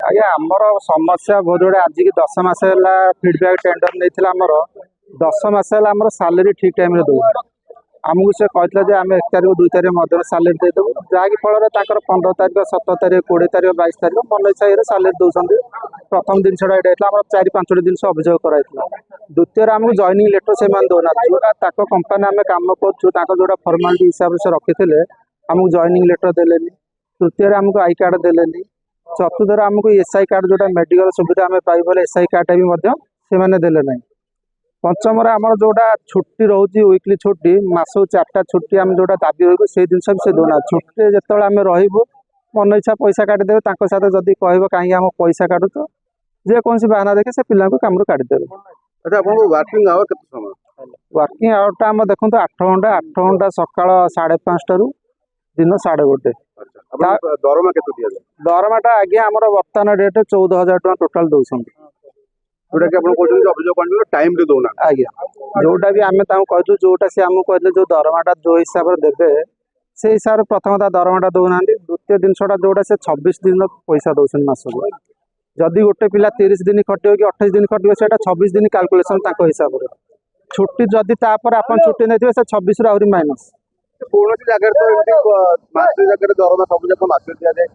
आज्ञा आमर समस्या बहुत जोड़े आज की 10 मास फीडबैक टेंडर नहीं आमर 10 मास आमर सालेरी ठीक टाइम दौ आमको से कहते आम 1 तारीख 2 तारीख मध्य सालेरी देदेबू जहाँकि फल 15 तारीख 17 तारीख 20 तारीख 22 तारीख मन इच्छा ये सालेरी दौरान प्रथम जिनसा यहाँ 4-5 दिन से अभियोग कराइला द्वितीय आमको जॉइनिंग लेटर से दौना जोटा कंपानी आम कम कर फर्मालिटी हिसाब से रखी आमको जॉइनिंग लेटर देलेनी तृतीय आमको आई कार्ड देलेनी चतुर्थ आमको एसआई कार्ड जोटा मेडिकल सुविधा आम पाइबले एसआई कार्ड भी देले ना पंचम आम जोटा छुट्टी रोचे वीकली छुट्टी मासक 4टा छुट्टी आम जोटा दाबी हो से जिन भी से दौना छुट्टी जो आम रू मन इच्छा पैसा काटिदेवे साथ जदि कह कहीं आम पैसा काटुच जेकोसी बाहाना देखे से पिला कम काटिदेवे। अच्छा आपको वर्किंग आवर केते समय वर्किंग आवर टा देखो 8 घंटा सकाळ 5:30 रु दिन 1:30। दरमा केते दिया दरमाटा आज्ञा आम बर्तमान डेट 14,000 टका टोटाल दौरान जोटा कि आपन कहते अभियोग टाइम रे दौना आज्ञा जोटा भी आम कहलु जोटा सी आम कहले जो दरमाटा जो हिसाब से देवे से हिसाब से प्रथम दरमाटा दौना द्वितीय जिनसा जोटा से 26 दिन पैसा दौरान मासक जदि गोटे पिला 30 दिन खटे कि 28 दिन खटे से 26 दिन कैलकुलेशन हिसाब से छुट्टी जदि आप छुट्टी नहीं से 26 रु आहरी माइनस कौन जगह तो एमती जगह दरमा सब जगह मास दिया जाए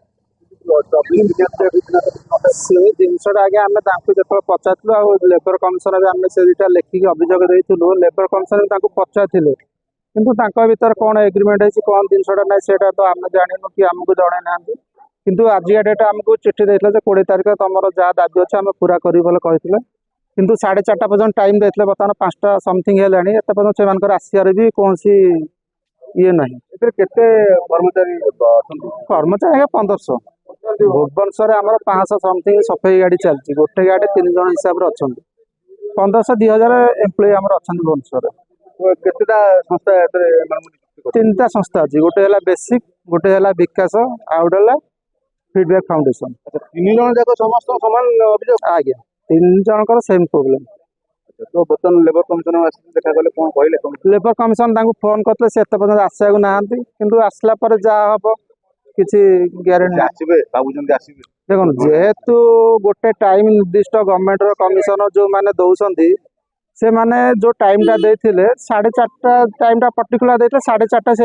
से जिनसा आगे आम जो पचारू आ लेबर कमिशनर आम से लिखिकी अभियोग देलु लेबर कमिशनर पचारे कि भर कौन एग्रीमेंट है कौन जिनसा ना से तो आम जानू कि आमको जन ना किंतु आजिका डेट आमको चिठी देते 20 तारीख तुम जहाँ दाबी अच्छे आम पूरा करें कहते किंतु 4:30 पर्यटन टाइम देते बर्तमान 5टा समथिंग है एत पर्यटन से आसार भी कौन ये ना कर्मचारी कर्मचारी है 1500 भुवनेश्वर आम 500 समथिंग सफाई गाड़ी चलती गोटे गाड़ी 3 जन हिसाब से अच्छा 1500-2000 एम्प्लॉय आम अच्छा भुवनेश्वर केतेटा संस्था 3टा संस्था अच्छी गोटे है बेसिक गोटे है विकास आउ गोटे फीडबैक फाउंडेशन। 3 जन जाक समस्त समान अभियोग आज्ञा 3 जनकर सेम प्रोब्लेम तो बर्तमान लेबर कमिशनर देखा गले कौन कहले लेबर कमिशन फोन करते से एत पर्यटन आसा ना कि आसला जहाँ हम किसी ग्यारंटी देखो जेहेतु गोटे टाइम निर्दिष्ट गवर्नमेंट कमिशन जो मैंने दौरान से माने जो टाइमटा देते 4:30 टाइमटा पर्टिकुलर देते 4:30 से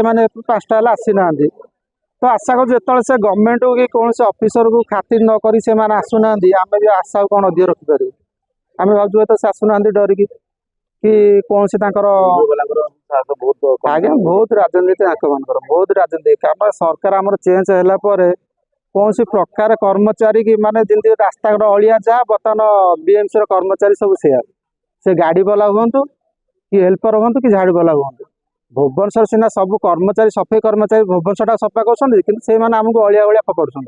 5टा आसी ना तो आशा कर जो से गवर्नमेंट को कि कौन से ऑफिसर को खातिर न करी से माने आसुना आम भी आशा कौन अधिक रखिपर आम भावुँ तो से आसुना डरिकी कि कौन से आज्ञा बहुत राजनीति आंकर बहुत राजनीति आम सरकार आम चेंज है कौन सी प्रकार कर्मचारी की माने जमी रास्ता अलिया जहाँ बर्तमान बीएमसी कर्मचारी सब से गाड़ी वाला हूँ कि हेल्पर हूँ कि झाड़ू वाला हूँ भुवनेश्वर सीना सब कर्मचारी सफाई कर्मचारी भुवनेश्वर सफा कर आमको अलिया भलिया पकड़ुं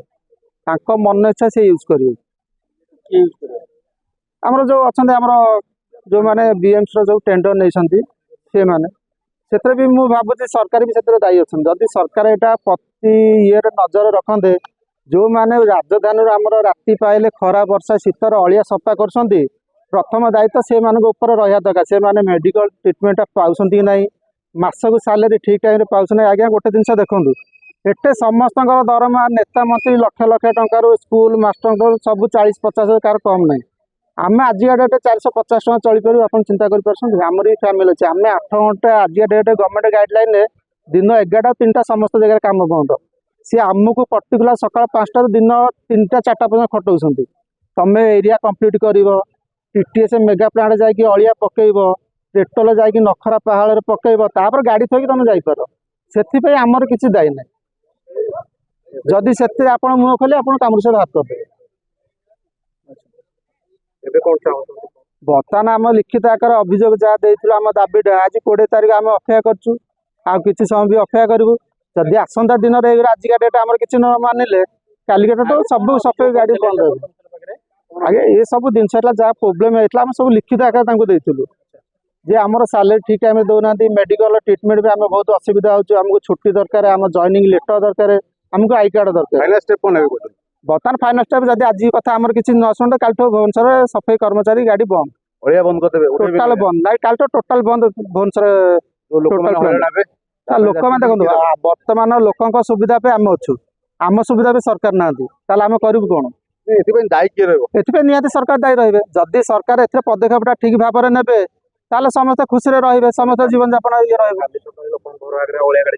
मन इच्छा से यूज करेंगे आमर जो अच्छा जो मैंने बीएमसी जो टेंडर नहीं सी मैंने से भी मुझे भावुँ सरकार भी से दायी अच्छा जदि सरकार यहाँ प्रति ये नजर रखते जो मैंने राजधानी आमर राति पाइले खरा वर्षा शीतर अलिया सफा कर प्रथम दायित्व से ऊपर रहा दरकार से मेडिकल ट्रिटमेंट पाँच कि ना मासक सालेरी ठीक टाइम पाँच ना आज्ञा गोटे जिन देखूँ एटे समस्त दरमा नेता मंत्री लक्ष लक्ष टकर स्कूल मास्टर सब 40-50 कार कम ना आम आजिका डेट 450 टका चलीपर आप चिंता कर आमर भी फैमिली अच्छे आम 8 घंटा आजिका डेट गवर्नमेंट गाइडलाइन दिन 11-3टा समस्त जगह कम बंद सी आमको पर्टिकुलर सकाल 5टा दिन 3टा-4टा पर्यटन खटाऊँ तुम एरिया कंप्लीट कर टीटीएस मेगा प्लांट जाकि अलिया पकईब पेट्रोल जाकि नखरा पहाड़ पकईब तापर गाड़ी थोक तुम जापर से आमर किसी दायी ना जदि से आप मुँह खोले आप कम से हाथ करदे बर्तमान आम लिखित आकार अभियोग जहाँ देते आम दाबीटा आज 20 तारीख आम अपेक्षा करूँ आ कि समय भी अपेक्षा करूँ जदि आसंता दिन आजिका डेट आम कि न मानिले कालिकट तो सब सफाई गाड़ी बंद हो आगे ये सब जिनस जहाँ प्रोब्लेम होता है सब लिखित आकार देलु जे आमर सालेरी ठीक टाइम दौना मेडिकल ट्रिटमेंट भी आम बहुत असुविधा होमको छुट्टी दरकार आम जॉइनिंग लेटर दरकार आमको आई कार्ड दरकार बर्तमान फाइनाल स्टेप जब आज कथा आम किसी न शुणे कल भुवनेश्वर सफाई कर्मचारी गाड़ी बंद बंद कर टोटाल बंद ना कल तो टोटाल बंद भुवनेश्वर लोक मैंने देखो बर्तमान लोकों सुविधा पे आम अच्छु आम सुविधा भी सरकार ना आम करूँ कौन ଏଥିପାଇଁ ଦାୟୀ କିଏ ରହିବ? ଏଥିପାଇଁ ନିହାତି ସରକାର ଦାୟୀ ରହିବେ। ଯଦି ସରକାର ଏଥିରେ ପଦକ୍ଷେପଟା ଠିକ ଭାବରେ ନେବେ ତାହେଲେ ସମସ୍ତେ ଖୁସିରେ ରହିବେ, ସମସ୍ତେ ଜୀବନଯାପନ ଇଏ ରହିବେ। ଲୋକଙ୍କ ଘର ଆଗରେ ଅଳିଆ ଗାଡ଼ି